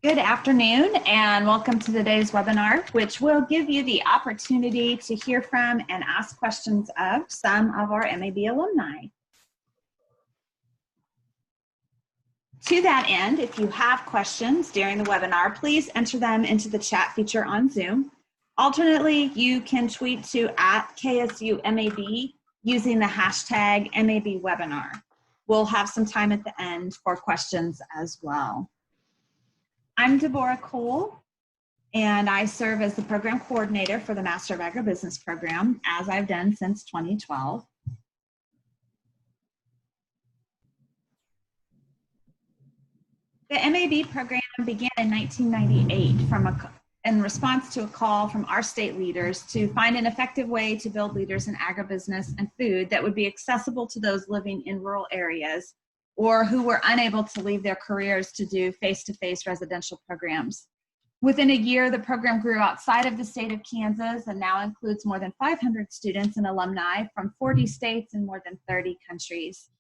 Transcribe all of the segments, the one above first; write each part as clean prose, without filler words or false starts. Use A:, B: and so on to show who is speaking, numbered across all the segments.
A: Good afternoon and welcome to today's webinar, which will give you the opportunity to hear from and ask questions of some of our MAB alumni. To that end, if you have questions during the webinar, please enter them into the chat feature on Zoom. Alternately, you can tweet to @KSUMAB using the hashtag MABwebinar. We'll have some time at the end for questions as well. I'm Deborah Cole, and I serve as the program coordinator for the Master of Agribusiness program, as I've done since 2012. The MAB program began in 1998 in response to a call from our state leaders to find an effective way to build leaders in agribusiness and food that would be accessible to those living in rural areas or who were unable to leave their careers to do face-to-face residential programs. Within a year, the program grew outside of the state of Kansas and now includes more than 500 students and alumni from 40 states and more than 30 countries.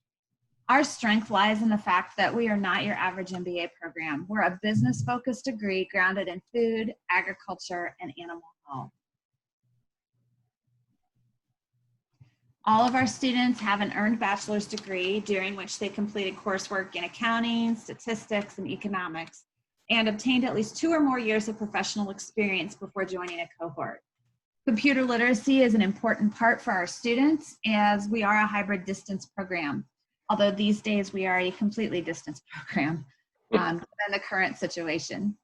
A: Our strength lies in the fact that we are not your average MBA program. We're a business-focused degree grounded in food, agriculture, and animal health. All of our students have an earned bachelor's degree during which they completed coursework in accounting, statistics, and economics, and obtained at least 2 or more years of professional experience before joining a cohort. Computer literacy is an important part for our students as we are a hybrid distance program, although these days we are a completely distance program given the current situation.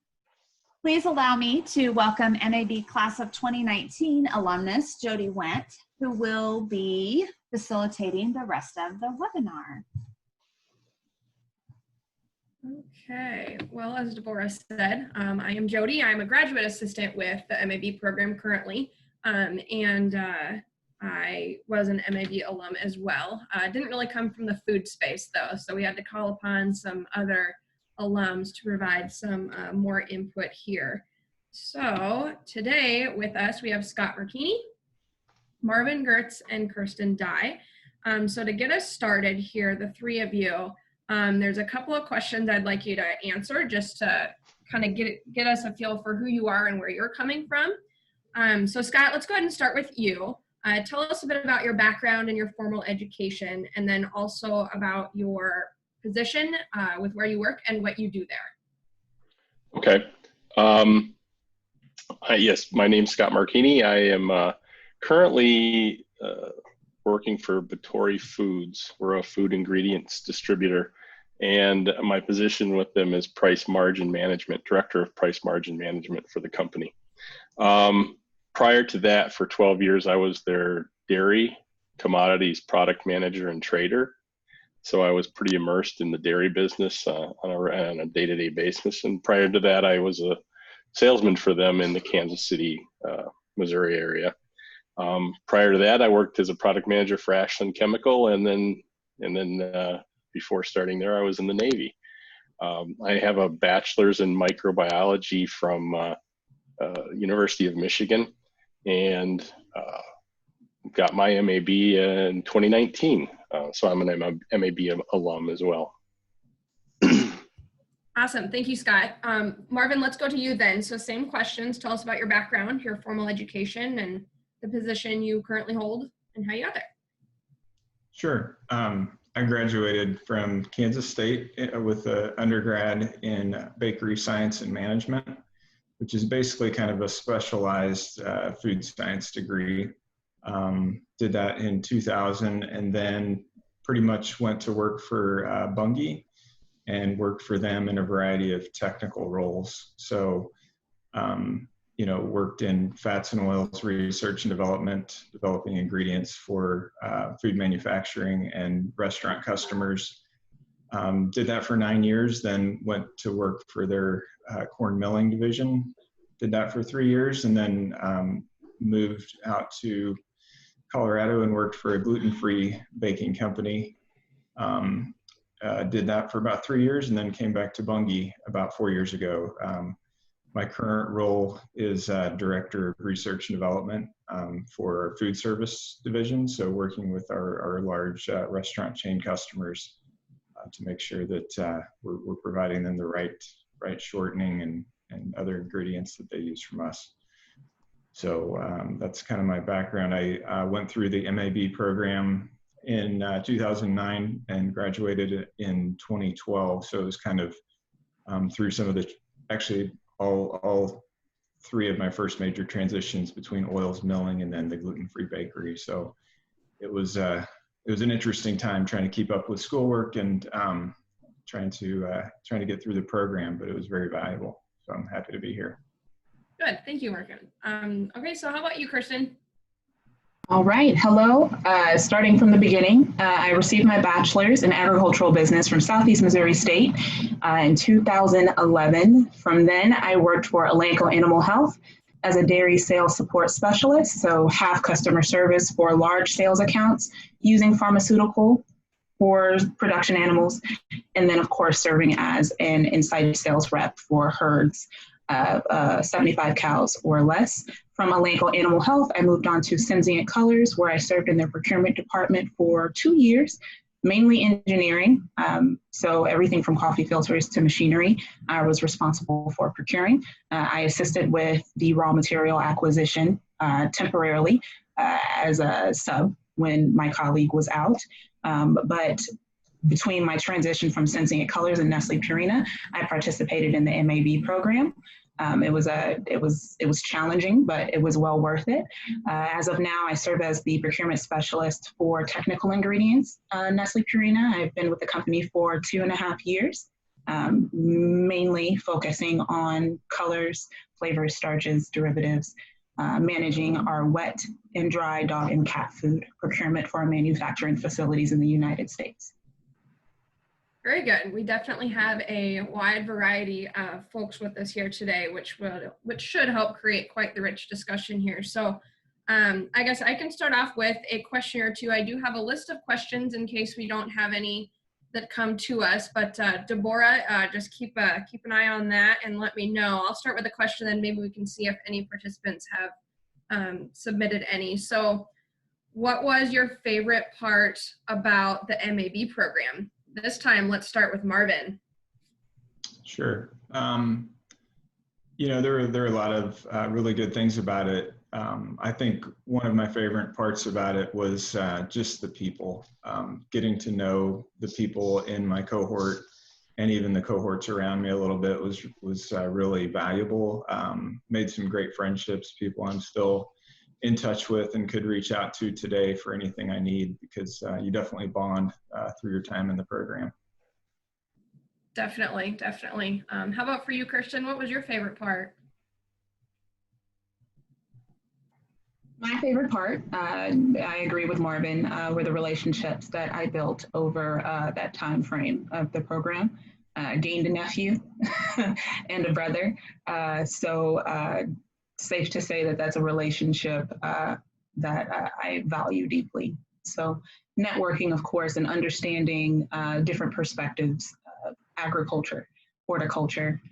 A: Please allow me to welcome MAB Class of 2019 alumnus, Jody Wendt, who will be facilitating the rest of the webinar.
B: Okay, well, as Deborah said, I am Jody. I'm a graduate assistant with the MAB program currently, and I was an MAB alum as well. Didn't really come from the food space though, so we had to call upon some other alums to provide some more input here. So today with us, we have Scott Marchini, Marvin Gertz, and Kirsten Dye. So to get us started here, the three of you, there's a couple of questions I'd like you to answer just to kind of get us a feel for who you are and where you're coming from. So Scott, let's go ahead and start with you. Tell us a bit about your background and your formal education, and then also about your position with where you work and what you do there.
C: Okay. Yes, my name's Scott Marchini. I am currently working for Vittori Foods. We're a food ingredients distributor, and my position with them is Price Margin Management, Director of Price Margin Management for the company. Prior to that, for 12 years, I was their dairy commodities product manager and trader. So I was pretty immersed in the dairy business on a day-to-day basis. And prior to that, I was a salesman for them in the Kansas City, Missouri area. Prior to that, I worked as a product manager for Ashland Chemical, and then before starting there, I was in the Navy. I have a bachelor's in microbiology from University of Michigan, and got my MAB in 2019. So I'm an MAB alum as well.
B: Awesome, thank you, Scott. Marvin, let's go to you then. So same questions, tell us about your background, your formal education, and the position you currently hold and how you got there.
D: Sure. I graduated from Kansas State with an undergrad in bakery science and management, which is basically kind of a specialized food science degree. Did that in 2000 and then pretty much went to work for Bunge and worked for them in a variety of technical roles. So, worked in fats and oils research and development, developing ingredients for food manufacturing and restaurant customers. Did that for 9 years, then went to work for their corn milling division. Did that for 3 years, and then moved out to Colorado and worked for a gluten-free baking company. Did that for about 3 years, and then came back to Bunge about 4 years ago. My current role is Director of Research and Development for our food service division, so working with our large restaurant chain customers to make sure that we're providing them the right right shortening and other ingredients that they use from us. So that's kind of my background. I went through the MAB program in 2009 and graduated in 2012. So it was kind of through some of the, actually all three of my first major transitions between oils milling and then the gluten-free bakery. So it was an interesting time trying to keep up with schoolwork and trying to get through the program, but it was very valuable. So I'm happy to be here.
B: Good, thank you, Markin. Okay, so how about you, Kirsten?
E: All right, hello. Starting from the beginning, I received my bachelor's in agricultural business from Southeast Missouri State in 2011. From then, I worked for Elanco Animal Health as a dairy sales support specialist, so half customer service for large sales accounts using pharmaceutical for production animals, and then of course serving as an inside sales rep for herds 75 cows or less. From Elanco Animal Health, I moved on to Sensient Colors, where I served in their procurement department for 2 years, mainly engineering. So everything from coffee filters to machinery, I was responsible for procuring. I assisted with the raw material acquisition temporarily as a sub when my colleague was out. But between my transition from Sensient Colors and Nestle Purina, I participated in the MAB program. It was challenging, but it was well worth it. As of now, I serve as the procurement specialist for technical ingredients, Nestle Purina. I've been with the company for 2.5 years, mainly focusing on colors, flavors, starches, derivatives, managing our wet and dry dog and cat food procurement for our manufacturing facilities in the United States.
B: Very good. We definitely have a wide variety of folks with us here today, which should help create quite the rich discussion here. So I guess I can start off with a question or two. I do have a list of questions in case we don't have any that come to us, but Deborah, just keep an eye on that and let me know. I'll start with a question, then maybe we can see if any participants have submitted any. So what was your favorite part about the MAB program? This time, let's start with Marvin.
D: Sure. There are a lot of really good things about it. I think one of my favorite parts about it was just the people, getting to know the people in my cohort and even the cohorts around me a little bit was really valuable. Made some great friendships, people I'm still in touch with and could reach out to today for anything I need, because you definitely bond through your time in the program.
B: Definitely. How about for you, Kirsten? What was your favorite part?
E: My favorite part, I agree with Marvin, were the relationships that I built over that time frame of the program. Gained a nephew and a brother. Safe to say that that's a relationship that I value deeply. So networking, of course, and understanding different perspectives of agriculture, horticulture,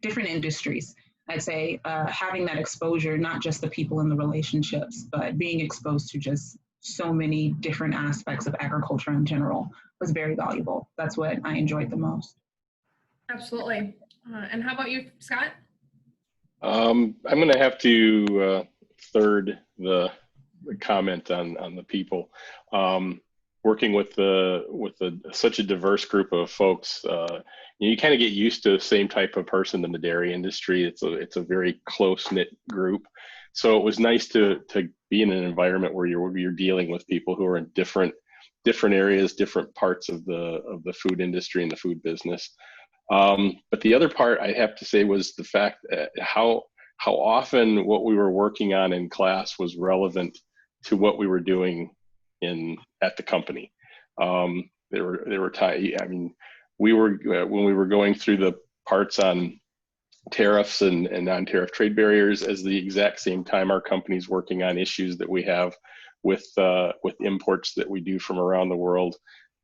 E: different industries. I'd say having that exposure, not just the people in the relationships, but being exposed to just so many different aspects of agriculture in general was very valuable. That's what I enjoyed the most.
B: Absolutely. And how about you, Scott?
C: I'm going to have to third the comment on the people. Working with such a diverse group of folks, you kind of get used to the same type of person in the dairy industry. It's a very close-knit group. So it was nice to be in an environment where you're dealing with people who are in different areas, different parts of the food industry and the food business. But the other part I have to say was the fact that how often what we were working on in class was relevant to what we were doing at the company. There were times, when we were going through the parts on tariffs and non-tariff trade barriers, as the exact same time our company's working on issues that we have with imports that we do from around the world,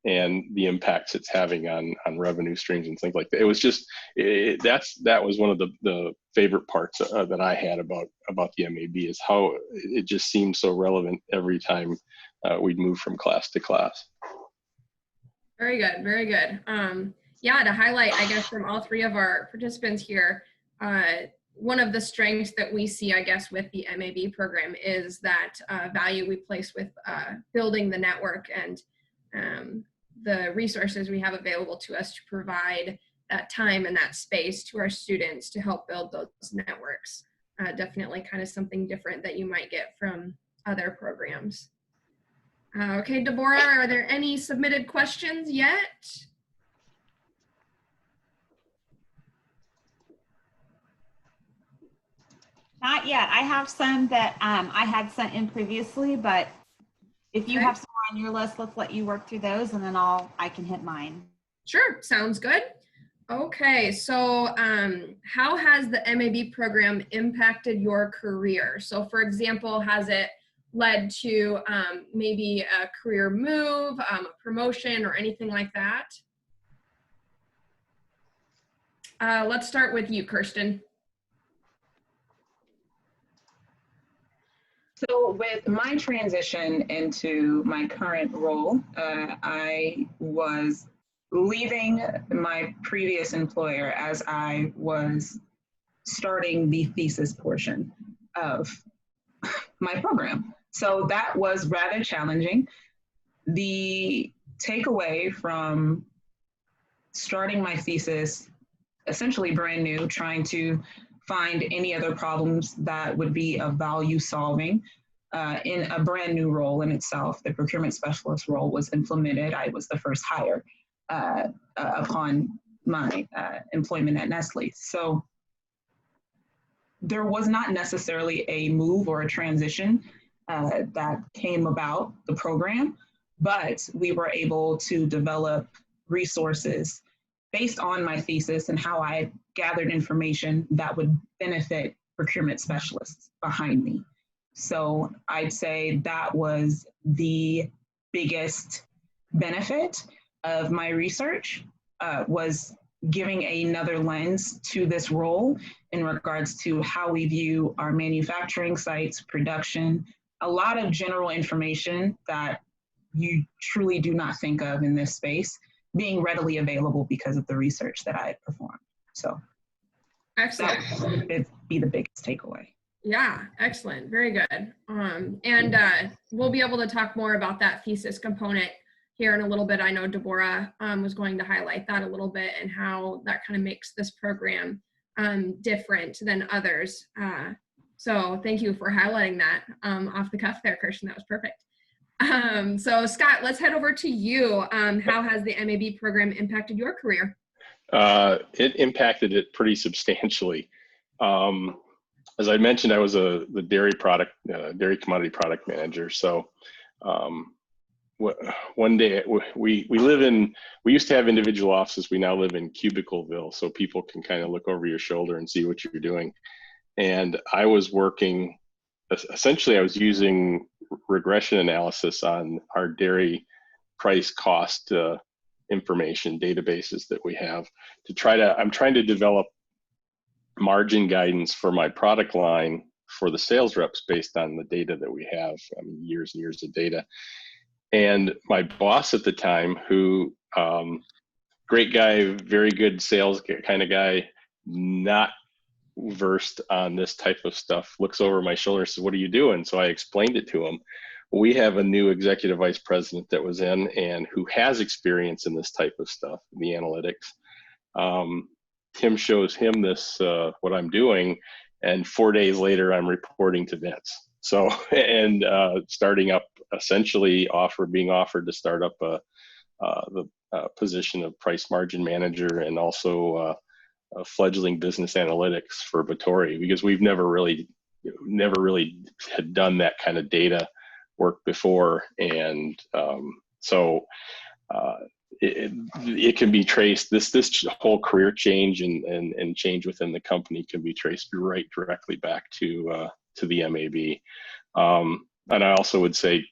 C: and the impacts it's having on revenue streams and things like that. It was just, that was one of the favorite parts that I had about the MAB, is how it just seemed so relevant every time we'd move from class to class.
B: Very good, very good. yeah, to highlight, I guess, from all three of our participants here, one of the strengths that we see, I guess, with the MAB program is that value we place with building the network and the resources we have available to us to provide that time and that space to our students to help build those networks. Definitely kind of something different that you might get from other programs. Okay, Deborah, are there any submitted questions yet?
A: Not yet. I have some that I had sent in previously, but if you
B: Okay.
A: have some on your list, let's let you work through those and then I can hit mine.
B: Sure, sounds good. Okay, so how has the MAB program impacted your career? So for example, has it led to maybe a career move, a promotion, or anything like that? Let's start with you, Kirsten.
E: So with my transition into my current role, I was leaving my previous employer as I was starting the thesis portion of my program. So that was rather challenging. The takeaway from starting my thesis, essentially brand new, trying to find any other problems that would be of value solving in a brand new role in itself. The procurement specialist role was implemented. I was the first hire upon my employment at Nestle. So there was not necessarily a move or a transition that came about the program, but we were able to develop resources based on my thesis and how I gathered information that would benefit procurement specialists behind me. So I'd say that was the biggest benefit of my research, was giving another lens to this role in regards to how we view our manufacturing sites, production, a lot of general information that you truly do not think of in this space being readily available because of the research that I had performed. So
B: Excellent.
E: that would be the biggest takeaway.
B: Yeah, excellent. Very good. And we'll be able to talk more about that thesis component here in a little bit. I know Deborah was going to highlight that a little bit and how that kind of makes this program different than others. So thank you for highlighting that off the cuff there, Kirsten. That was perfect. So Scott, let's head over to you. How has the MAB program impacted your career?
C: It impacted it pretty substantially. As I mentioned, I was the dairy commodity product manager. So one day we used to have individual offices. We now live in Cubicleville, so people can kind of look over your shoulder and see what you're doing. And I was working, essentially I was using regression analysis on our dairy price cost information databases that we have I'm trying to develop margin guidance for my product line for the sales reps based on the data that we have. I mean, years and years of data. And my boss at the time, who great guy, very good sales kind of guy, not versed on this type of stuff, looks over my shoulder and says, "What are you doing?" So I explained it to him. We have a new executive vice president that was in and who has experience in this type of stuff, the analytics. Tim shows him this, what I'm doing, and 4 days later, I'm reporting to Vince. So, and starting up, essentially being offered to start up the position of price margin manager and also fledgling business analytics for Batory, because we've never really had done that kind of data work before. And so it can be traced, this whole career change and change within the company can be traced right directly back to the MAB. And I also would say,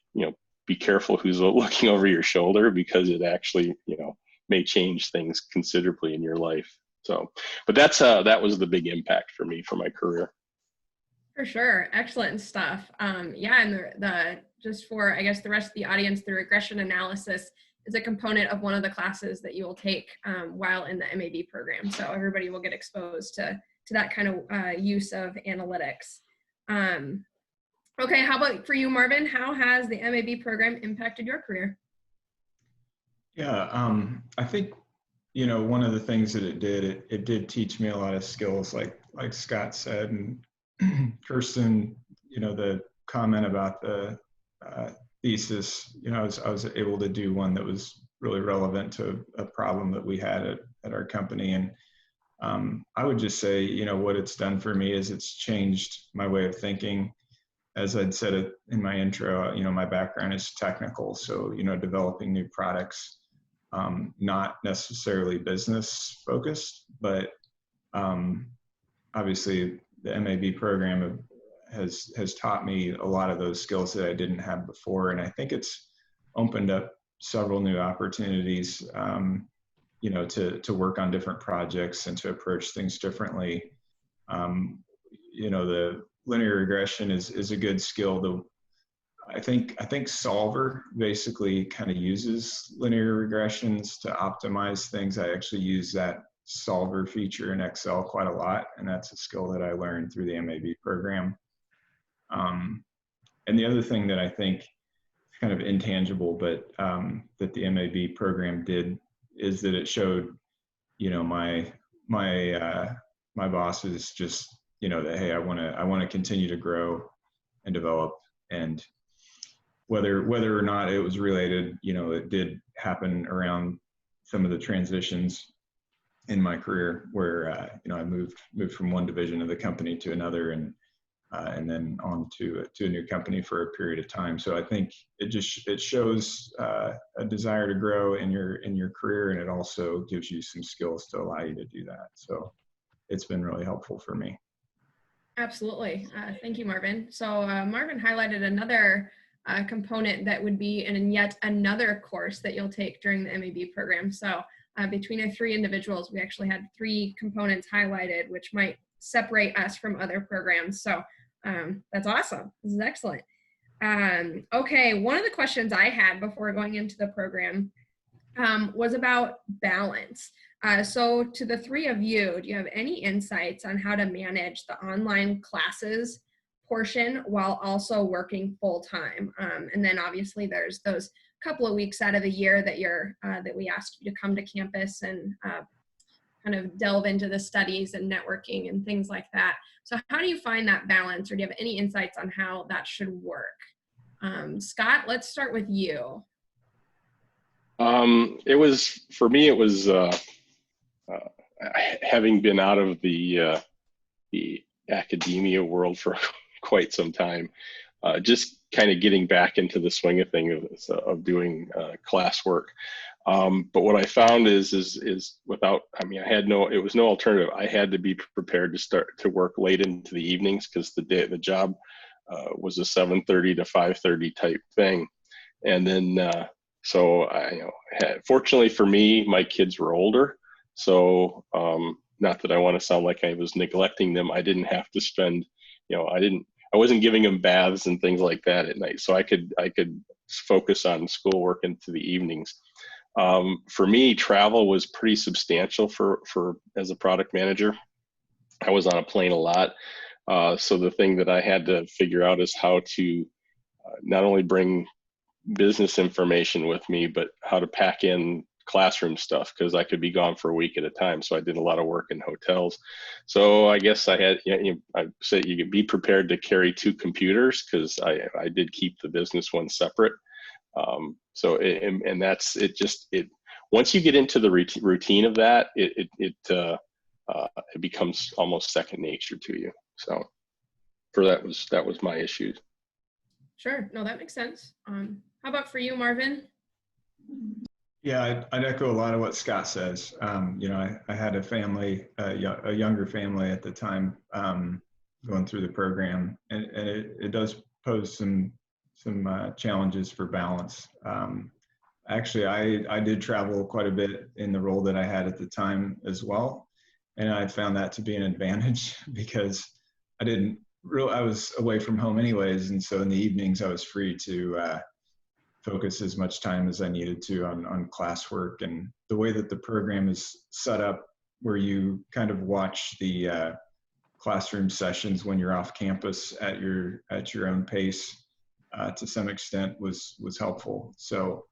C: be careful who's looking over your shoulder, because it actually, may change things considerably in your life. So, but that was the big impact for me for my career.
B: For sure. Excellent stuff. Yeah, and the just for, I guess, the rest of the audience, the regression analysis is a component of one of the classes that you will take while in the MAB program. So everybody will get exposed to that kind of use of analytics. Okay, how about for you, Marvin? How has the MAB program impacted your career?
D: Yeah, I think, one of the things that it did teach me a lot of skills, like Scott said, and Kirsten, the comment about the thesis, I was able to do one that was really relevant to a problem that we had at our company. And I would just say, what it's done for me is it's changed my way of thinking. As I'd said it in my intro, my background is technical. So, developing new products, not necessarily business focused, but obviously the MAB program has taught me a lot of those skills that I didn't have before. And I think it's opened up several new opportunities, to work on different projects and to approach things differently. The linear regression is a good skill. I think Solver basically kind of uses linear regressions to optimize things. I actually use that Solver feature in Excel quite a lot, and that's a skill that I learned through the MAB program. And the other thing that I think is kind of intangible, but that the MAB program did, is that it showed, my bosses just, that, hey, I want to continue to grow and develop. And whether or not it was related, it did happen around some of the transitions in my career where, I moved from one division of the company to another, and then on to a new company for a period of time. So I think it shows a desire to grow in your career, and it also gives you some skills to allow you to do that. So it's been really helpful for me.
B: Absolutely. Thank you, Marvin. So Marvin highlighted another component that would be in yet another course that you'll take during the MAB program. So between our 3 individuals, we actually had 3 components highlighted, which might separate us from other programs. So that's awesome. This is excellent. Okay, one of the questions I had before going into the program was about balance. So to the 3 of you, do you have any insights on how to manage the online classes portion while also working full time? And then obviously there's those couple of weeks out of the year that that we asked you to come to campus and kind of delve into the studies and networking and things like that. So how do you find that balance, or do you have any insights on how that should work? Scott, let's start with you.
C: For me, it was having been out of the academia world for quite some time, just kind of getting back into the swing of things of doing classwork. But what I found is without, it was no alternative. I had to be prepared to start to work late into the evenings, because the job was a 7:30 to 5:30 type thing. And then, fortunately for me, my kids were older. So not that I want to sound like I was neglecting them. I didn't have to spend, I wasn't giving them baths and things like that at night. So I could focus on schoolwork into the evenings. For me, travel was pretty substantial for as a product manager. I was on a plane a lot. So the thing that I had to figure out is how to not only bring business information with me, but how to pack in classroom stuff, because I could be gone for a week at a time. So I did a lot of work in hotels. So I guess I had, I said you could be prepared to carry 2 computers, because I did keep the business one separate. Once you get into the routine of that, it becomes almost second nature to you. So that was my issue.
B: Sure. No, that makes sense. How about for you, Marvin?
D: Yeah, I'd echo a lot of what Scott says. I had a family, a younger family at the time, going through the program, and it does pose some challenges for balance. Actually, I did travel quite a bit in the role that I had at the time as well, and I found that to be an advantage, because I was away from home anyways, and so in the evenings I was free to focus as much time as I needed to on classwork. And the way that the program is set up, where you kind of watch the classroom sessions when you're off campus at your own pace, to some extent was helpful. So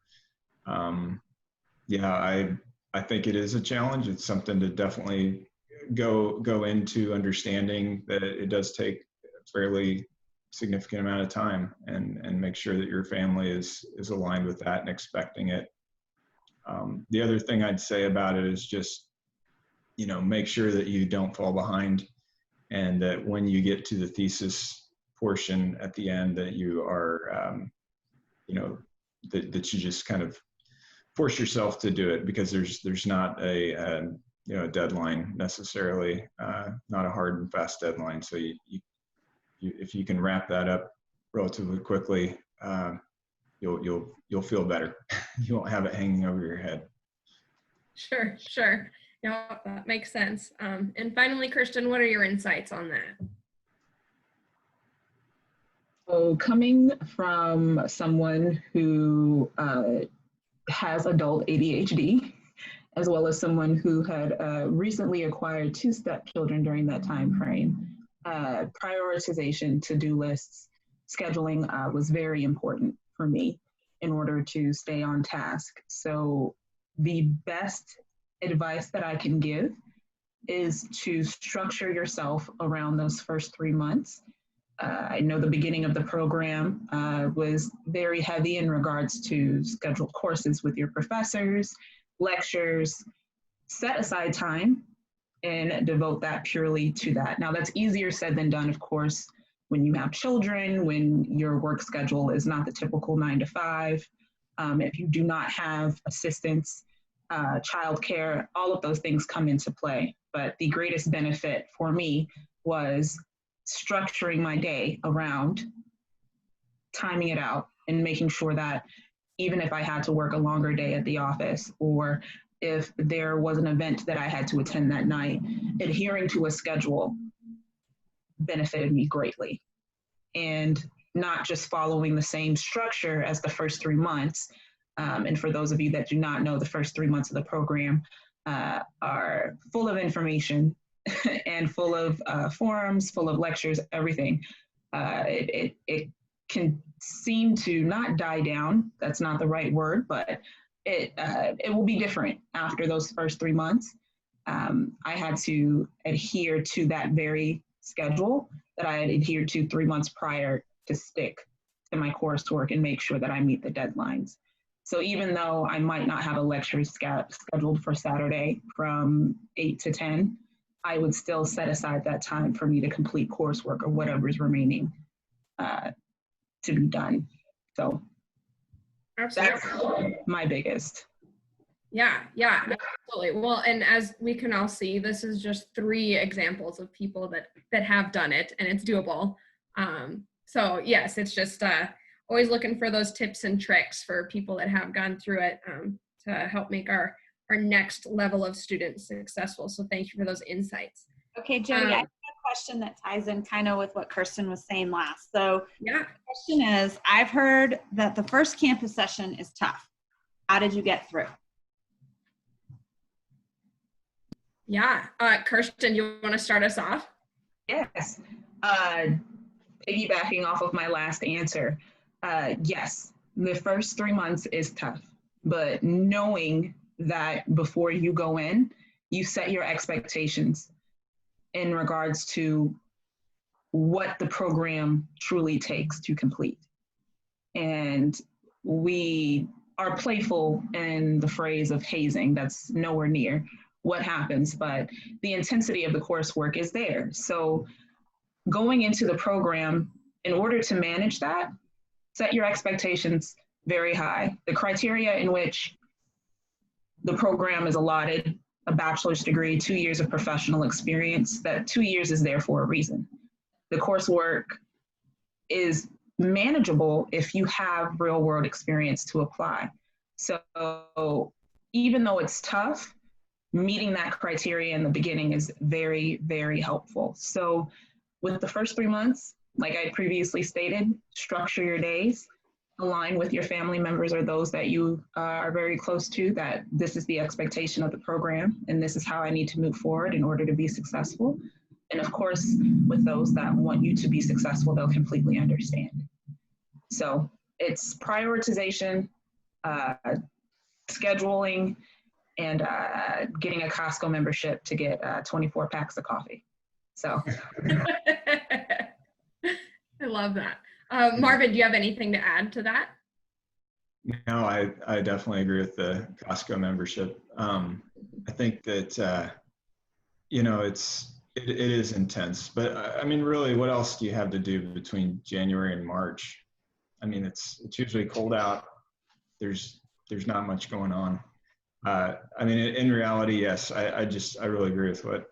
D: yeah, I think it is a challenge. It's something to definitely go into understanding that it does take a fairly significant amount of time, and make sure that your family is aligned with that and expecting it. The other thing I'd say about it is just, make sure that you don't fall behind, and that when you get to the thesis portion at the end, that you are, that you just kind of force yourself to do it, because there's not a deadline necessarily, not a hard and fast deadline. So if you can wrap that up relatively quickly, you'll feel better. You won't have it hanging over your head.
B: Sure. Yeah, that makes sense. And finally, Kirsten, what are your insights on that?
E: So coming from someone who has adult ADHD, as well as someone who had recently acquired 2 stepchildren during that time frame, prioritization, to-do lists, scheduling was very important for me in order to stay on task. So the best advice that I can give is to structure yourself around those first 3 months. I know the beginning of the program was very heavy in regards to scheduled courses with your professors, lectures. Set aside time and devote that purely to that. Now, that's easier said than done, of course, when you have children, when your work schedule is not the typical 9 to 5. If you do not have assistance, childcare, all of those things come into play. But the greatest benefit for me was structuring my day around timing it out and making sure that even if I had to work a longer day at the office, or if there was an event that I had to attend that night, adhering to a schedule benefited me greatly. And not just following the same structure as the first 3 months. And for those of you that do not know, the first 3 months of the program are full of information and full of forums, full of lectures, everything. It can seem to not die down. That's not the right word, but it will be different after those first 3 months. I had to adhere to that very schedule that I had adhered to 3 months prior to stick to my coursework and make sure that I meet the deadlines. So even though I might not have a lecture scheduled for Saturday from 8 to 10, I would still set aside that time for me to complete coursework or whatever's remaining to be done. So
B: Absolutely.
E: that's my biggest.
B: Yeah, absolutely. Well, and as we can all see, this is just 3 examples of people that have done it, and it's doable. So yes, it's just always looking for those tips and tricks for people that have gone through it to help make our next level of students successful. So thank you for those insights.
A: Okay, Jody, I have a question that ties in kind of with what Kirsten was saying last. So
B: yeah,
A: the question is, I've heard that the first campus session is tough. How did you get through?
B: Yeah, Kirsten, you want to start us off?
E: Yes. Piggybacking off of my last answer, yes, the first 3 months is tough, but knowing that before you go in, you set your expectations in regards to what the program truly takes to complete. And we are playful in the phrase of hazing. That's nowhere near what happens, but the intensity of the coursework is there. So going into the program, in order to manage that, set your expectations very high. The criteria in which the program is allotted, a bachelor's degree, 2 years of professional experience, that 2 years is there for a reason. The coursework is manageable if you have real world experience to apply. So even though it's tough, meeting that criteria in the beginning is very, very helpful. So with the first 3 months, like I previously stated, structure your days, align with your family members or those that you are very close to, that this is the expectation of the program and this is how I need to move forward in order to be successful. And of course, with those that want you to be successful, they'll completely understand. So it's prioritization, scheduling, and getting a Costco membership to get 24 packs of coffee. So
B: I love that. Marvin, do you have anything to add to that?
D: No, I definitely agree with the Costco membership. I think that, you know, it is intense, but I mean, really, what else do you have to do between January and March? I mean, it's usually cold out. There's not much going on. I mean, in reality, yes, I really agree with what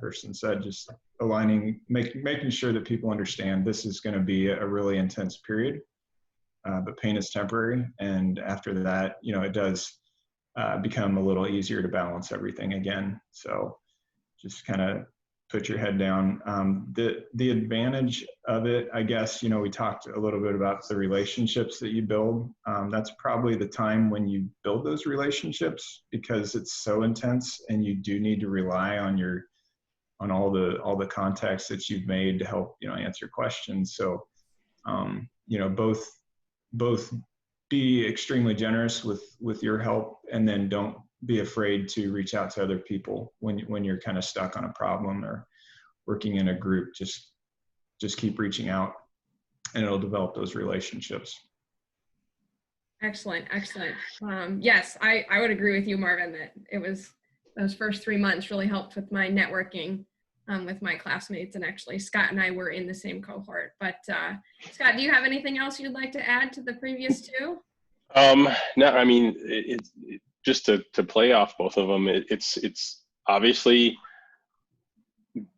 D: Kirsten said, just aligning, making sure that people understand this is going to be a really intense period, but pain is temporary. And after that, you know, it does become a little easier to balance everything again. So just kind of put your head down. The advantage of it, I guess, you know, we talked a little bit about the relationships that you build. That's probably the time when you build those relationships, because it's so intense and you do need to rely on all the contacts that you've made to help, you know, answer questions. So, you know, both be extremely generous with your help, and then don't be afraid to reach out to other people when you're kind of stuck on a problem or working in a group. Just keep reaching out, and it'll develop those relationships.
B: Excellent. Yes, I would agree with you, Marvin, that it was those first 3 months really helped with my networking with my classmates, and actually Scott and I were in the same cohort. But Scott, do you have anything else you'd like to add to the previous two?
C: No, I mean, just to play off both of them, it's obviously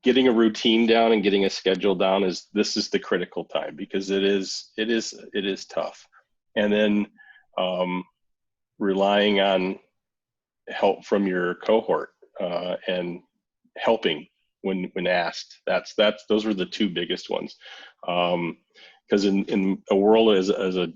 C: getting a routine down and getting a schedule down this is the critical time, because it is tough. And then relying on help from your cohort and helping when asked. Those were the two biggest ones. Because in a world as a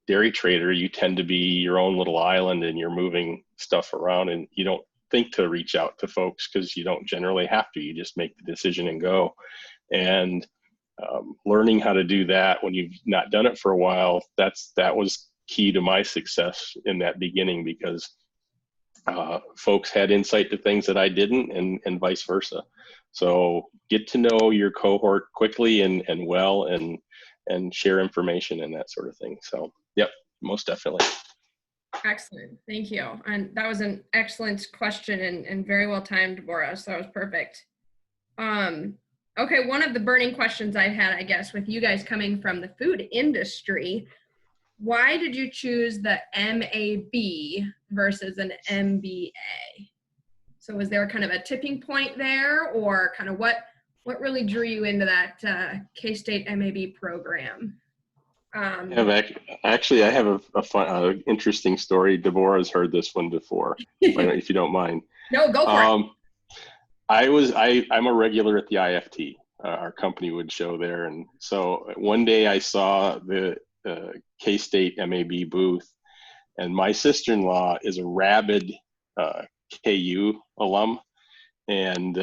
C: dairy trader, you tend to be your own little island, and you're moving stuff around, and you don't think to reach out to folks because you don't generally have to. You just make the decision and go. And learning how to do that when you've not done it for a while, that was key to my success in that beginning, because folks had insight to things that I didn't, and vice versa. So get to know your cohort quickly and well, and share information and that sort of thing. So, yep, most definitely.
B: Excellent. Thank you. And that was an excellent question and very well timed, Deborah. So that was perfect. Okay, one of the burning questions I had, I guess, with you guys coming from the food industry, why did you choose the MAB versus an MBA? So was there kind of a tipping point there, or kind of what really drew you into that K-State MAB program?
C: Actually, I have a fun, interesting story. Deborah's heard this one before, if you don't mind.
B: No, go for it.
C: I'm a regular at the IFT. Our company would show there, and so one day I saw the K-State MAB booth, and my sister-in-law is a rabid KU alum, and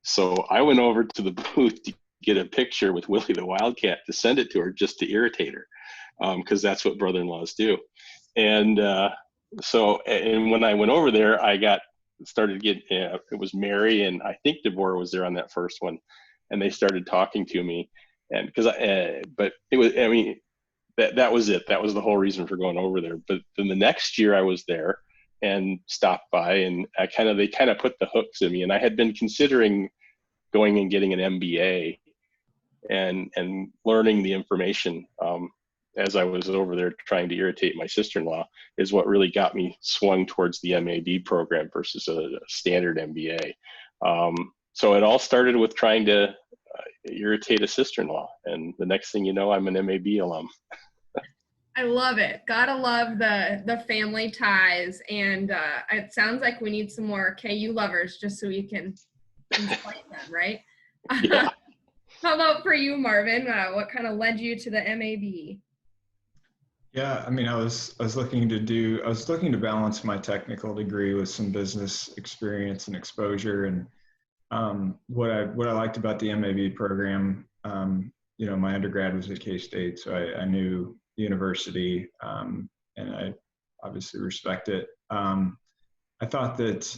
C: so I went over to the booth to get a picture with Willie the Wildcat to send it to her, just to irritate her, because that's what brother-in-laws do. And so when I went over there, it was Mary, and I think Deborah was there on that first one, and they started talking to me, and but it was, I mean, that was it. That was the whole reason for going over there. But then the next year I was there and stopped by, and they kind of put the hooks in me, and I had been considering going and getting an MBA and learning the information as I was over there trying to irritate my sister-in-law is what really got me swung towards the MAB program versus a standard MBA. So it all started with trying to irritate a sister-in-law, and the next thing you know, I'm an MAB alum.
B: I love it. Gotta love the family ties, and it sounds like we need some more KU lovers just so we can fight them, right?
C: Yeah.
B: How about for you, Marvin? What kind of led you to the MAB?
D: Yeah, I mean, I was looking to balance my technical degree with some business experience and exposure. And what I liked about the MAB program, my undergrad was at K-State, so I knew the university, and I obviously respect it. I thought that,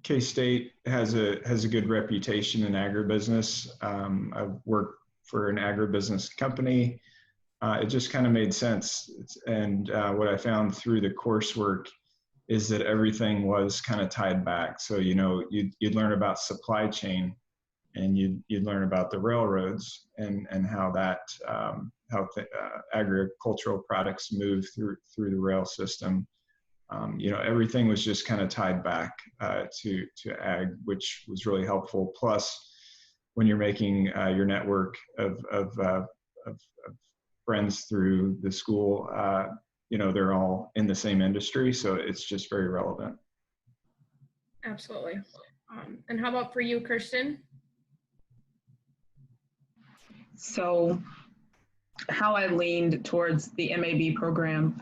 D: K-State has a good reputation in agribusiness. I've worked for an agribusiness company. It just kind of made sense. And what I found through the coursework is that everything was kind of tied back. So, you'd learn about supply chain, and you'd learn about the railroads and how that agricultural products move through the rail system. Everything was just kind of tied back to ag, which was really helpful. Plus, when you're making your network of friends through the school, they're all in the same industry, so it's just very relevant.
B: Absolutely. And how about for you, Kirsten?
E: So how I leaned towards the MAB program,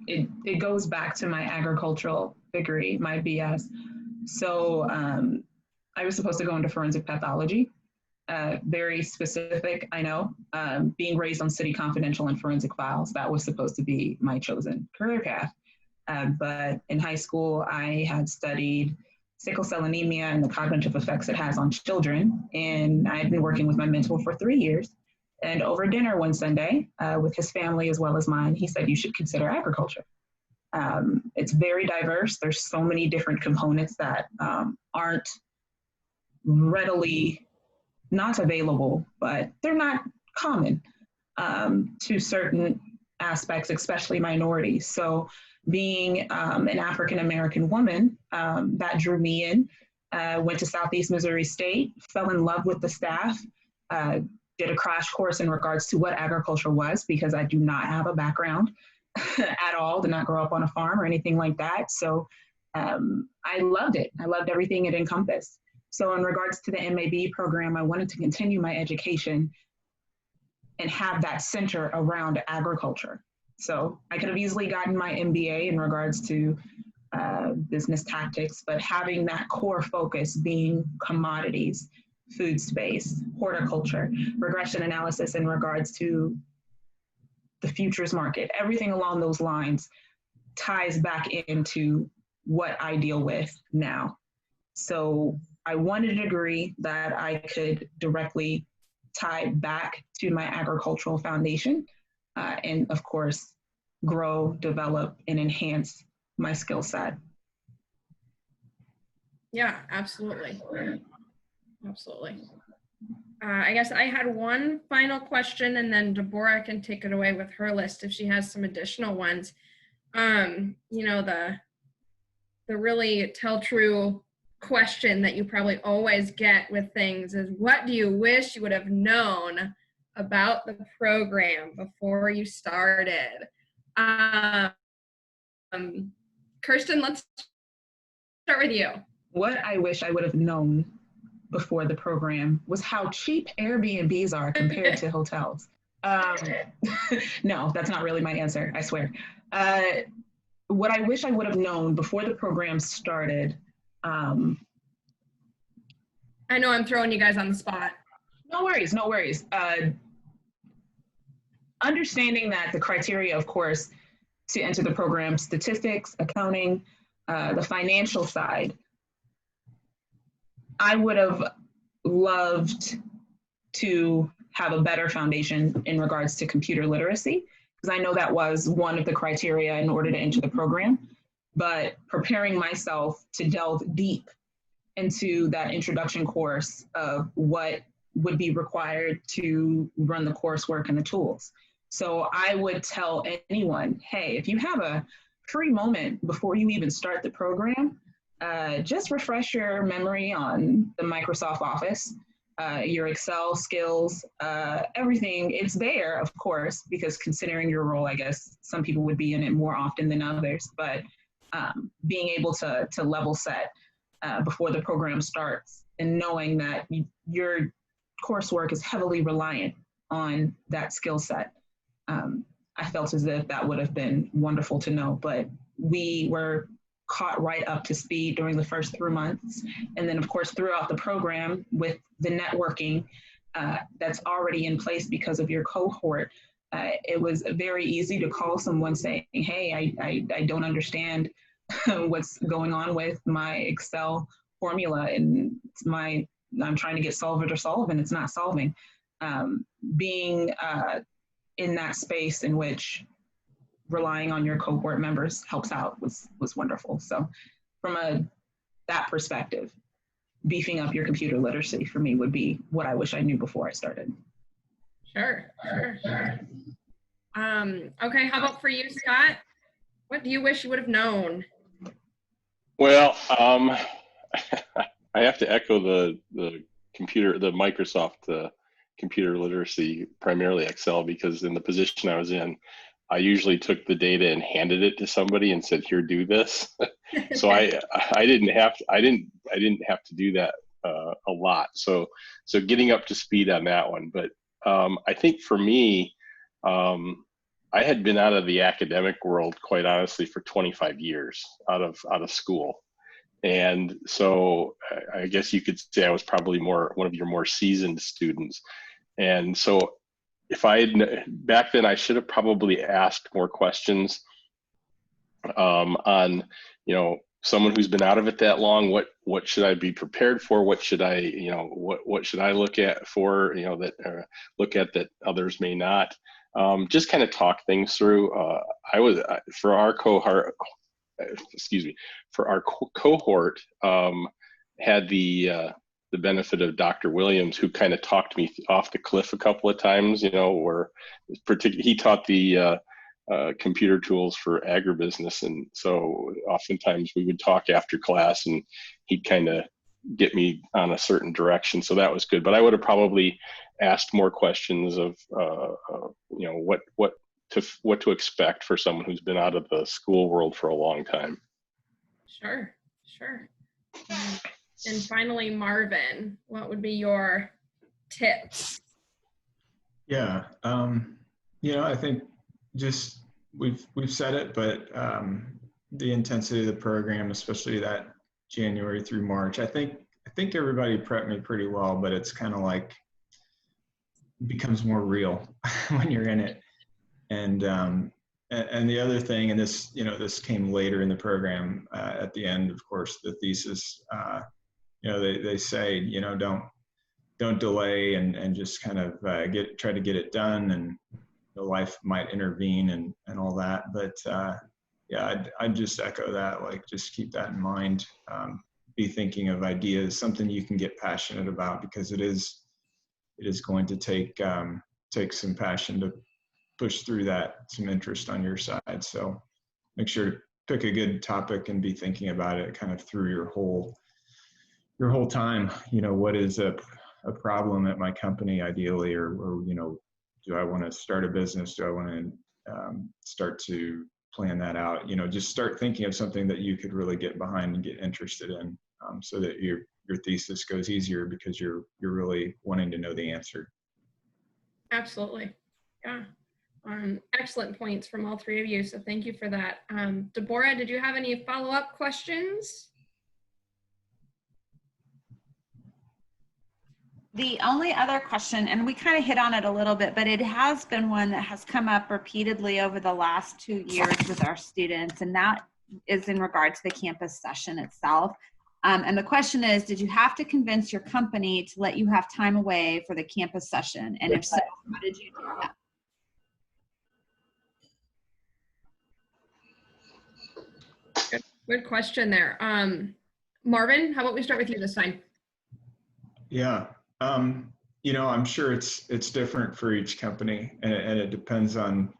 E: it goes back to my agricultural degree, my BS. So I was supposed to go into forensic pathology. Very specific, I know. Being raised on City Confidential and forensic files, that was supposed to be my chosen career path. But in high school, I had studied sickle cell anemia and the cognitive effects it has on children. And I had been working with my mentor for 3 years. And over dinner one Sunday with his family as well as mine, he said, you should consider agriculture. It's very diverse. There's so many different components that aren't readily not available, but they're not common to certain aspects, especially minorities. So being an African-American woman, that drew me in. Went to Southeast Missouri State, fell in love with the staff, did a crash course in regards to what agriculture was, because I do not have a background at all, did not grow up on a farm or anything like that. So I loved it. I loved everything it encompassed. So in regards to the MAB program, I wanted to continue my education and have that center around agriculture. So I could have easily gotten my MBA in regards to business tactics, but having that core focus being commodities, food space, horticulture, regression analysis in regards to the futures market, everything along those lines ties back into what I deal with now. So I wanted a degree that I could directly tie back to my agricultural foundation, and of course, grow, develop, and enhance my skill set.
B: Yeah, absolutely. Absolutely. I guess I had one final question, and then Deborah can take it away with her list if she has some additional ones. The really tell true question that you probably always get with things is, what do you wish you would have known about the program before you started? Kirsten, let's start with you.
E: What I wish I would have known before the program was how cheap Airbnbs are compared to hotels. No, that's not really my answer, I swear. What I wish I would have known before the program started.
B: I know I'm throwing you guys on the spot.
E: No worries, no worries. Understanding that the criteria, of course, to enter the program, statistics, accounting, the financial side, I would have loved to have a better foundation in regards to computer literacy, because I know that was one of the criteria in order to enter the program. But preparing myself to delve deep into that introduction course of what would be required to run the coursework and the tools. So I would tell anyone, hey, if you have a free moment before you even start the program, just refresh your memory on the Microsoft Office, your Excel skills, everything. It's there, of course, because considering your role, I guess some people would be in it more often than others, but being able to level set before the program starts and knowing that your coursework is heavily reliant on that skill set. I felt as if that would have been wonderful to know, but we were caught right up to speed during the first 3 months. And then, of course, throughout the program with the networking that's already in place because of your cohort, it was very easy to call someone saying, hey, I don't understand what's going on with my Excel formula, and I'm trying to get solve it or solve, and it's not solving. Being in that space in which relying on your cohort members helps out was wonderful. So from that perspective, beefing up your computer literacy for me would be what I wish I knew before I started.
B: Sure. Okay, how about for you, Scott? What do you wish you would have known?
C: Well, I have to echo the Microsoft computer literacy, primarily Excel, because in the position I was in, I usually took the data and handed it to somebody and said, "Here, do this." So I didn't have to do that a lot. So getting up to speed on that one. But I think for me, I had been out of the academic world, quite honestly, for 25 years out of school. And so I guess you could say I was probably one of your more seasoned students. And so if I had back then, I should have probably asked more questions on, someone who's been out of it that long. What should I be prepared for? What should I, what should I look at for, look at that others may not? Just kind of talk things through. For our cohort, had the benefit of Dr. Williams, who kind of talked me off the cliff a couple of times, where he taught the computer tools for agribusiness. And so oftentimes we would talk after class and he'd kind of get me on a certain direction. So that was good. But I would have probably asked more questions of, what to expect for someone who's been out of the school world for a long time. Sure.
B: And finally, Marvin, what would be your tips?
D: Yeah, I think just we've said it, but the intensity of the program, especially that January through March, I think everybody prepped me pretty well, but it's kind of like it becomes more real when you're in it. And the other thing, and this came later in the program at the end, of course, the thesis. They say, don't delay and just kind of try to get it done, and life might intervene and all that. But I'd just echo that, like, just keep that in mind. Be thinking of ideas, something you can get passionate about, because it is going to take some passion to push through that, some interest on your side. So make sure to pick a good topic and be thinking about it kind of through your whole time. What is a problem at my company ideally, or do I want to start a business? Do I want to start to plan that out? Just start thinking of something that you could really get behind and get interested in, so that your thesis goes easier, because you're really wanting to know the answer.
B: Absolutely. Yeah. Excellent points from all three of you. So thank you for that. Deborah, did you have any follow-up questions?
A: The only other question, and we kind of hit on it a little bit, but it has been one that has come up repeatedly over the last 2 years with our students, and that is in regard to the campus session itself. And the question is, did you have to convince your company to let you have time away for the campus session? And if so, how did you do that?
B: Good question there. Marvin, how about we start with you this time?
D: Yeah. I'm sure it's different for each company, and it depends on,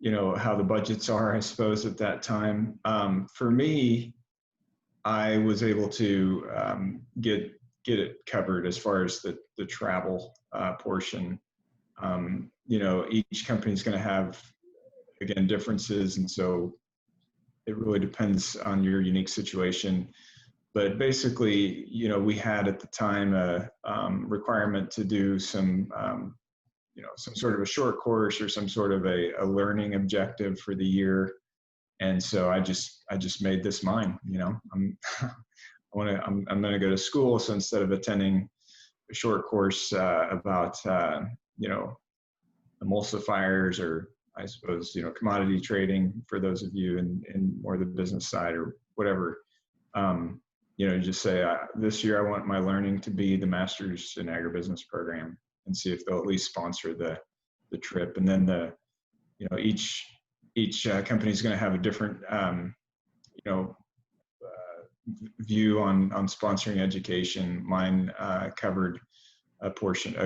D: how the budgets are, I suppose, at that time. For me, I was able to get it covered as far as the travel portion. Each company is going to have, again, differences, and so it really depends on your unique situation. But basically, we had at the time a requirement to do some some sort of a short course or some sort of a learning objective for the year. And so I just made this mine. I'm going to go to school. So instead of attending a short course about emulsifiers, or I suppose commodity trading for those of you in more the business side or whatever, just say this year I want my learning to be the Masters in Agribusiness program, and see if they'll at least sponsor the trip. And then each company is going to have a different view on sponsoring education. Mine covered a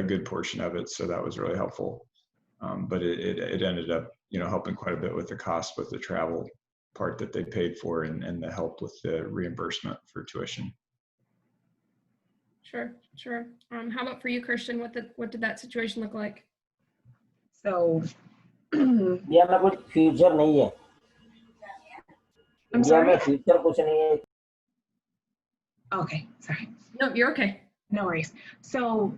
D: good portion of it, so that was really helpful. But it ended up helping quite a bit with the cost, with the travel part that they paid for, and the help with the reimbursement for tuition.
B: Sure. How about for you, Christian? What did that situation look like?
E: So
F: India में कुछ future नहीं है।
E: I'm
F: India में
E: sorry.
F: Future कुछ नहीं है।
E: Okay, sorry.
B: No, you're okay.
E: No worries. So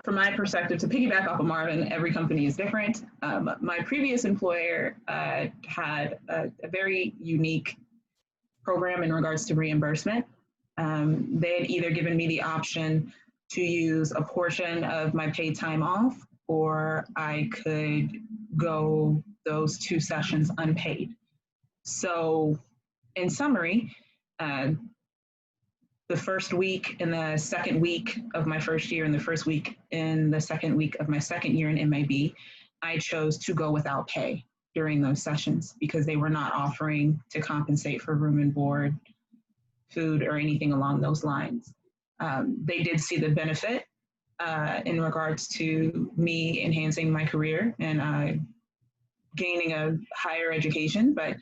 E: from my perspective, to piggyback off of Marvin, every company is different. My previous employer had a very unique program in regards to reimbursement. They had either given me the option to use a portion of my paid time off, or I could go those 2 sessions unpaid. So in summary, the first week and the second week of my first year and the first week and the second week of my second year in MAB, I chose to go without pay during those sessions because they were not offering to compensate for room and board, food, or anything along those lines. They did see the benefit in regards to me enhancing my career and gaining a higher education, but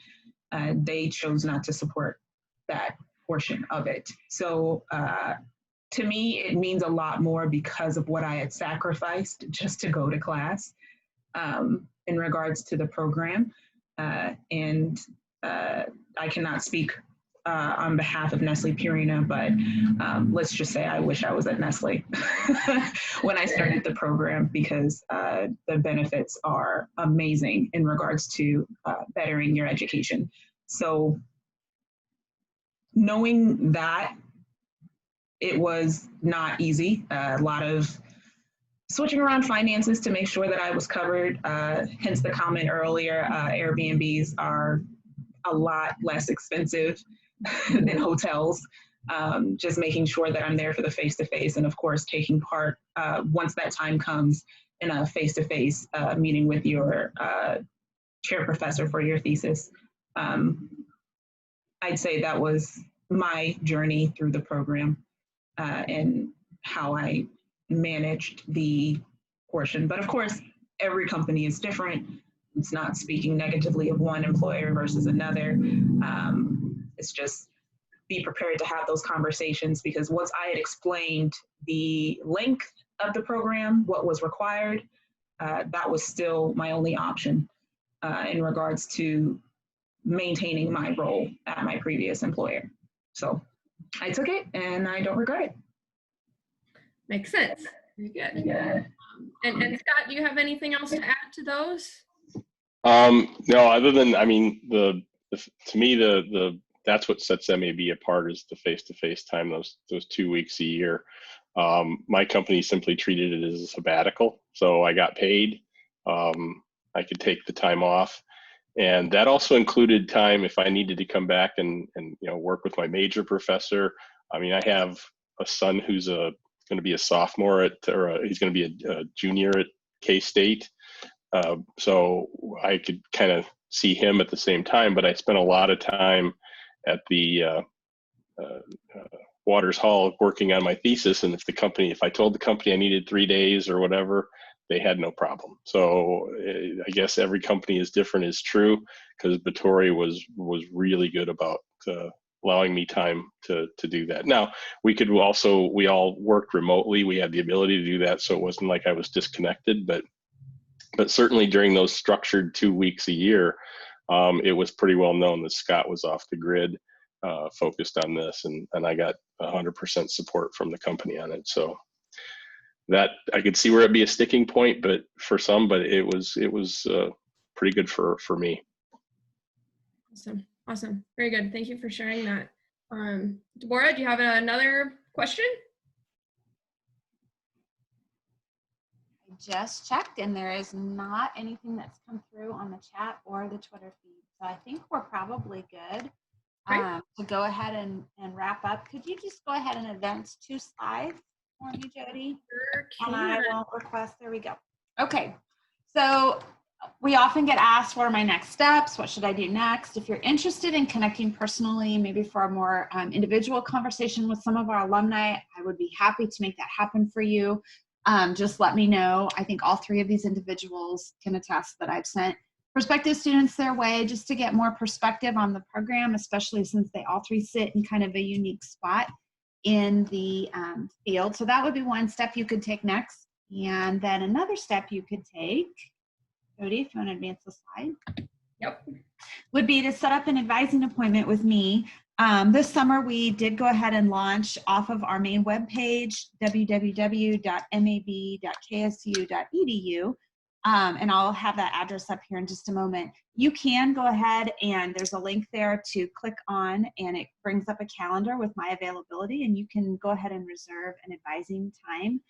E: they chose not to support that portion of it. So to me, it means a lot more because of what I had sacrificed just to go to class in regards to the program. And I cannot speak on behalf of Nestle Purina, but let's just say I wish I was at Nestle when I started the program, because the benefits are amazing in regards to bettering your education. So knowing that, it was not easy. A lot of switching around finances to make sure that I was covered. Hence the comment earlier, Airbnbs are a lot less expensive than hotels. Just making sure that I'm there for the face-to-face, and of course taking part once that time comes in a face-to-face meeting with your chair professor for your thesis. I'd say that was my journey through the program and how I managed the portion. But of course, every company is different. It's not speaking negatively of one employer versus another. It's just be prepared to have those conversations, because once I had explained the length of the program, what was required, that was still my only option in regards to maintaining my role at my previous employer. So I took it and I don't regret it.
B: Makes sense. Very good.
E: Yeah.
B: And Scott, do you have anything else to add to those?
C: No, other than, I mean, to me, that's what sets MAB apart, is the face-to-face time, those 2 weeks a year. My company simply treated it as a sabbatical. So I got paid. I could take the time off. And that also included time if I needed to come back and work with my major professor. I mean, I have a son who's going to be a sophomore he's going to be a junior at K-State. So I could kind of see him at the same time, but I spent a lot of time at the Waters Hall working on my thesis. And if I told the company I needed 3 days or whatever, they had no problem. So I guess every company is different is true, because Batory was really good about allowing me time to do that. Now, we all worked remotely. We had the ability to do that, so it wasn't like I was disconnected, but certainly during those structured 2 weeks a year, it was pretty well known that Scott was off the grid, focused on this, and I got 100% support from the company on it. So that I could see where it'd be a sticking point, but for some, but it was pretty good for me.
B: Awesome. Awesome. Very good. Thank you for sharing that. Deborah, do you have another question?
A: I just checked and there is not anything that's come through on the chat or the Twitter feed. So I think we're probably good to go ahead and wrap up. Could you just go ahead and advance 2 slides for me, Jody?
B: Sure
A: And I
B: can.
A: will request, there we go. Okay, so we often get asked, what are my next steps? What should I do next? If you're interested in connecting personally, maybe for a more individual conversation with some of our alumni, I would be happy to make that happen for you. Just let me know. I think all 3 of these individuals can attest that I've sent prospective students their way just to get more perspective on the program, especially since they all 3 sit in kind of a unique spot in the field. So that would be one step you could take next. And then another step you could take, Jody, if you want to advance the slide.
B: Yep.
A: Would be to set up an advising appointment with me. This summer, we did go ahead and launch off of our main webpage, www.mab.ksu.edu. And I'll have that address up here in just a moment. You can go ahead and there's a link there to click on, and it brings up a calendar with my availability, and you can go ahead and reserve an advising time.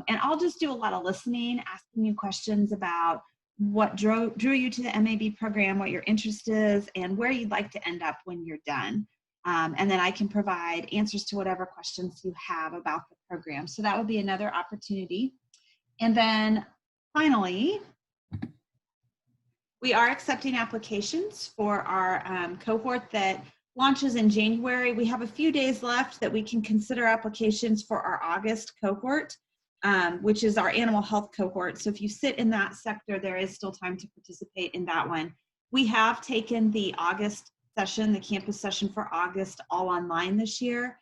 A: And I'll just do a lot of listening, asking you questions about what drew you to the MAB program, what your interest is, and where you'd like to end up when you're done. And then I can provide answers to whatever questions you have about the program. So that would be another opportunity. And then finally, we are accepting applications for our cohort that launches in January. We have a few days left that we can consider applications for our August cohort, which is our animal health cohort. So if you sit in that sector, there is still time to participate in that one. We have taken the August session, the campus session for August, all online this year.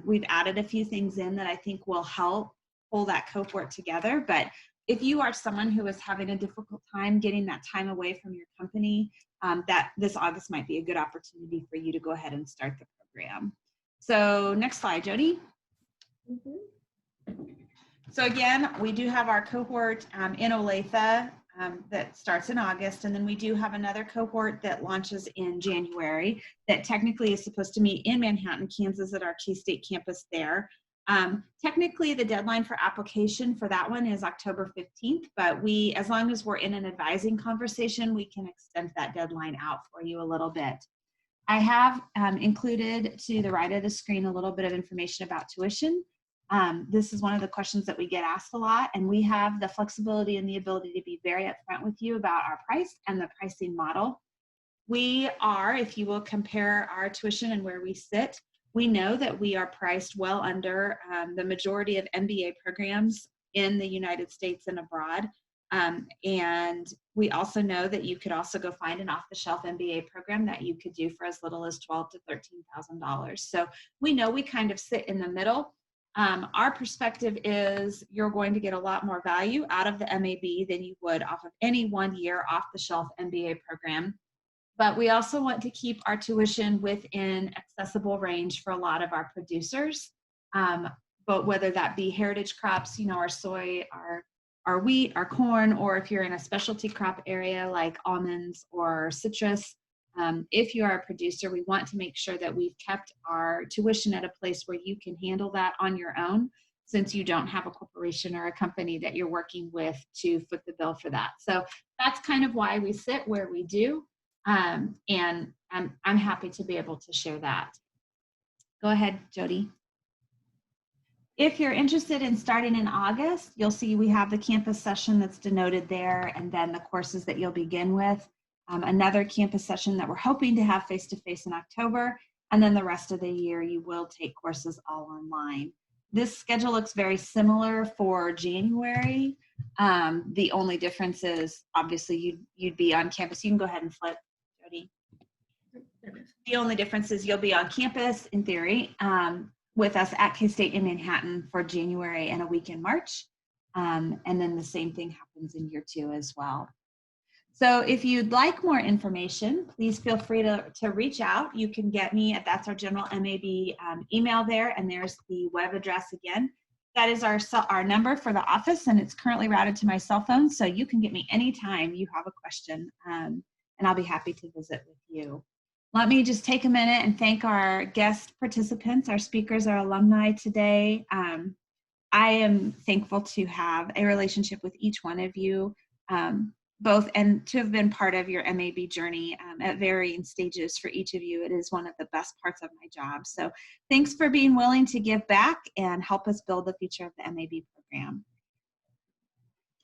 A: We've added a few things in that I think will help pull that cohort together. But if you are someone who is having a difficult time getting that time away from your company, that this August might be a good opportunity for you to go ahead and start the program. So next slide, Jody. So again, we do have our cohort in Olathe that starts in August, and then we do have another cohort that launches in January that technically is supposed to meet in Manhattan, Kansas at our K-State campus there. Technically, the deadline for application for that one is October 15th, but as long as we're in an advising conversation, we can extend that deadline out for you a little bit. I have included to the right of the screen a little bit of information about tuition. This is one of the questions that we get asked a lot, and we have the flexibility and the ability to be very upfront with you about our price and the pricing model. We are, if you will compare our tuition and where we sit, we know that we are priced well under the majority of MBA programs in the United States and abroad. And we also know that you could also go find an off-the-shelf MBA program that you could do for as little as $12,000 to $13,000. So we know we kind of sit in the middle. Our perspective is you're going to get a lot more value out of the MAB than you would off of any one-year off-the-shelf MBA program. But we also want to keep our tuition within accessible range for a lot of our producers. But whether that be heritage crops, you know, our soy, our wheat, our corn, or if you're in a specialty crop area like almonds or citrus, if you are a producer, we want to make sure that we've kept our tuition at a place where you can handle that on your own, since you don't have a corporation or a company that you're working with to foot the bill for that. So that's kind of why we sit where we do. And I'm happy to be able to share that. Go ahead, Jody. If you're interested in starting in August, you'll see we have the campus session that's denoted there, and then the courses that you'll begin with. Another campus session that we're hoping to have face-to-face in October, and then the rest of the year you will take courses all online. This schedule looks very similar for January. The only difference is obviously you'd be on campus. You can go ahead and flip, Jody. The only difference is you'll be on campus in theory with us at K-State in Manhattan for January and a week in March. And then the same thing happens in year 2 as well. So if you'd like more information, please feel free to reach out. You can get me that's our general MAB email there, and there's the web address again. That is our number for the office, and it's currently routed to my cell phone, so you can get me anytime you have a question, and I'll be happy to visit with you. Let me just take a minute and thank our guest participants, our speakers, our alumni today. I am thankful to have a relationship with each one of you, both, and to have been part of your MAB journey at varying stages for each of you. It is one of the best parts of my job. So thanks for being willing to give back and help us build the future of the MAB program.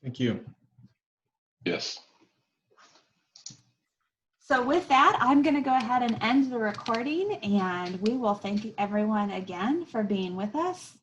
D: Thank you.
C: Yes.
A: So with that, I'm going to go ahead and end the recording, and we will thank everyone again for being with us.